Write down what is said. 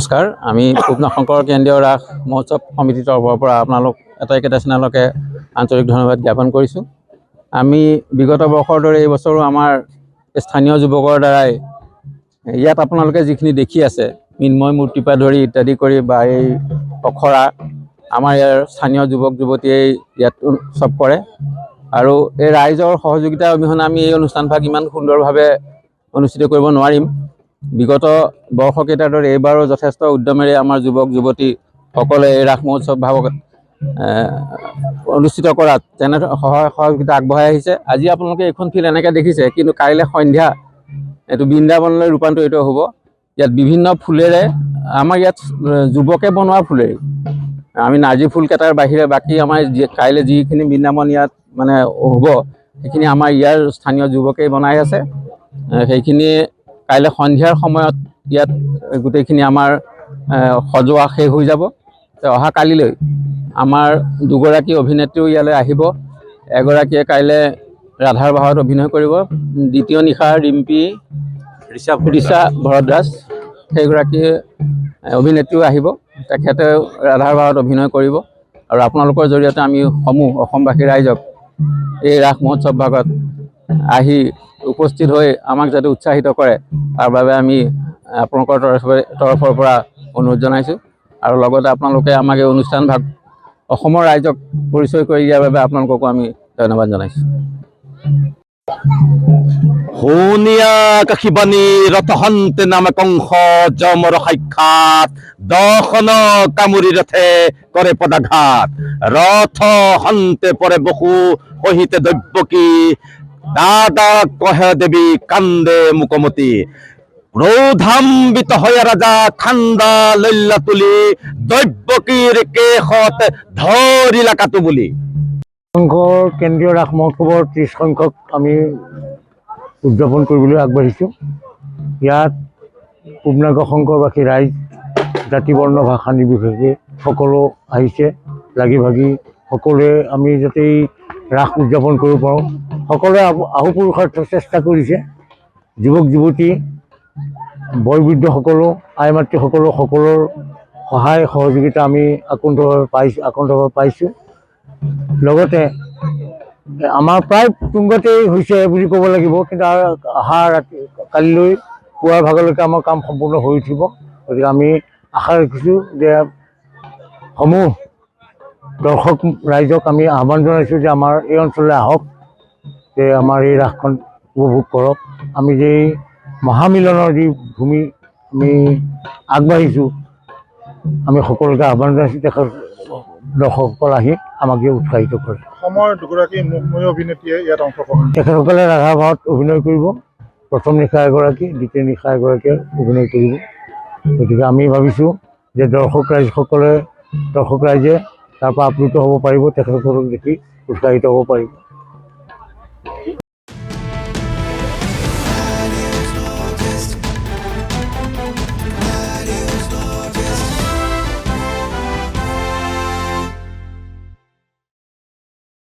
নমস্কাৰ। আমি পূবনগৰ শংকৰ কেন্দ্ৰীয় ৰাস মহোৎসৱ সমিতিৰ তৰফৰ পৰা আপোনালোক এটাইকেইটা চেনেলকে আন্তৰিক ধন্যবাদ জ্ঞাপন কৰিছোঁ। আমি বিগত বৰ্ষৰ দৰে এই বছৰো আমাৰ স্থানীয় যুৱকৰ দ্বাৰাই ইয়াত আপোনালোকে যিখিনি দেখি আছে মৃন্ময় মূৰ্তিৰ পৰা ধৰি ইত্যাদি কৰি বা এই অখৰা আমাৰ ইয়াৰ স্থানীয় যুৱক যুৱতীয়ে ইয়াত উৎসৱ কৰে আৰু এই ৰাইজৰ সহযোগিতা অবিহনে আমি এই অনুষ্ঠানভাগ ইমান সুন্দৰভাৱে অনুষ্ঠিত কৰিব নোৱাৰিম। বিগত বৰ্ষকেইটাৰ দৰে এইবাৰো যথেষ্ট উদ্যমেৰে আমাৰ যুৱক যুৱতীসকলে এই ৰাস মহোৎসৱ ভাগত অনুষ্ঠিত কৰাত যেনে সহায় সহযোগিতা আগবঢ়াই আহিছে। আজি আপোনালোকে এইখন ফিল্ড এনেকৈ দেখিছে, কিন্তু কাইলৈ সন্ধ্যা এইটো বৃন্দাবনলৈ ৰূপান্তৰিত হ'ব। ইয়াত বিভিন্ন ফুলেৰে আমাৰ ইয়াত যুৱকে বনোৱা ফুলেৰে আমি নাৰ্জী ফুলকেইটাৰ বাহিৰে বাকী আমাৰ কাইলৈ যিখিনি বৃন্দাবন ইয়াত মানে হ'ব সেইখিনি আমাৰ ইয়াৰ স্থানীয় যুৱকেই বনাই আছে। সেইখিনি কাইলৈ সন্ধিয়াৰ সময়ত ইয়াত গোটেইখিনি আমাৰ সজোৱা শেষ হৈ যাব। অহা কালিলৈ আমাৰ দুগৰাকী অভিনেত্ৰীও ইয়ালৈ আহিব। এগৰাকীয়ে কাইলৈ ৰাধাৰ ভাৱত অভিনয় কৰিব, দ্বিতীয় নিশা ৰিম্পী ৰিচা ভৰদ্বাজ সেইগৰাকী অভিনেত্ৰীও আহিব, তেখেতেও ৰাধাৰ ভাৱত অভিনয় কৰিব। আৰু আপোনালোকৰ জৰিয়তে আমি সমূহ অসমবাসী ৰাইজক এই ৰাস মহোৎসৱ ভাগত আহি উপস্থিত হৈ আমাক যাতে উৎসাহিত কৰে তাৰ বাবে আমি আপোনালোকৰ তৰফৰ পৰা অনুৰোধ জনাইছোঁ। আৰু লগতে আপোনালোকে আমাক এই অনুষ্ঠান ভাগ অসমৰ ৰাইজক পৰিচয় কৰি দিয়াৰ বাবে আপোনালোককো আমি ধন্যবাদ জনাইছোঁ। শুনিয়া কাশীবাণী ৰথহন্তে নামে কংস যমৰ সাক্ষাৎ দৰ্শন কামুৰি ৰথে কৰে পদাঘাত ৰথ হন্তে পৰে বসু সহিতে দৈব্যকী দাদা কহে দেৱী কান্দে মুকমতী ক্ৰোধাম্বিত হয় ৰাজা খান্দা লল্লা তুলি দৈব্যকীৰ কেশত ধৰিলা কাটো বুলি। শংকৰ কেন্দ্ৰীয় ৰাস মহোৎসৱৰ 30 সংখ্যক আমি উদযাপন কৰিবলৈ আগবাঢ়িছোঁ। ইয়াত পূবনগৰ শংকৰবাসী ৰাইজ জাতি বৰ্ণ ভাষা নিৰ্বিশেষে সকলো আহিছে লাগি ভাগি। সকলোৱে আমি যাতে ৰাস উদযাপন কৰিব পাৰোঁ সকলোৱে আহু পুৰুষাৰ্থ চেষ্টা কৰিছে। যুৱক যুৱতী বয়োবৃদ্ধসকলো আই মাতৃসকলো সকলোৰ সহায় সহযোগিতা আমি আকন্তভাৱে পাইছোঁ। লগতে আমাৰ প্ৰায় তুংগতেই হৈছে বুলি ক'ব লাগিব, কিন্তু অহা কালিলৈ পুৱাৰ ভাগলৈকে আমাৰ কাম সম্পূৰ্ণ হৈ উঠিব। গতিকে আমি আশা ৰাখিছোঁ যে সমূহ দৰ্শক ৰাইজক আমি আহ্বান জনাইছোঁ যে আমাৰ এই অঞ্চললৈ আহক, যে আমাৰ এই ৰাসখন উপভোগ কৰক। আমি যে এই মহামিলনৰ যি ভূমি আমি আগবাঢ়িছোঁ আমি সকলোকে আহ্বান জনাইছোঁ তেখেত দৰ্শকসকল আহি আমাক উৎসাহিত কৰে। অসমৰ দুগৰাকী মুখ্য অভিনেত্ৰীয়ে ইয়াত অংশগ্ৰহণ তেখেতসকলে ৰাধা ভাৱত অভিনয় কৰিব। প্ৰথম নিশা এগৰাকী, দ্বিতীয় নিশা এগৰাকীয়ে অভিনয় কৰিব। গতিকে আমি ভাবিছোঁ যে দৰ্শক ৰাইজে তাৰ পৰা আপ্লুত হ'ব পাৰিব, তেখেতসকলক দেখি উৎসাহিত হ'ব পাৰিব।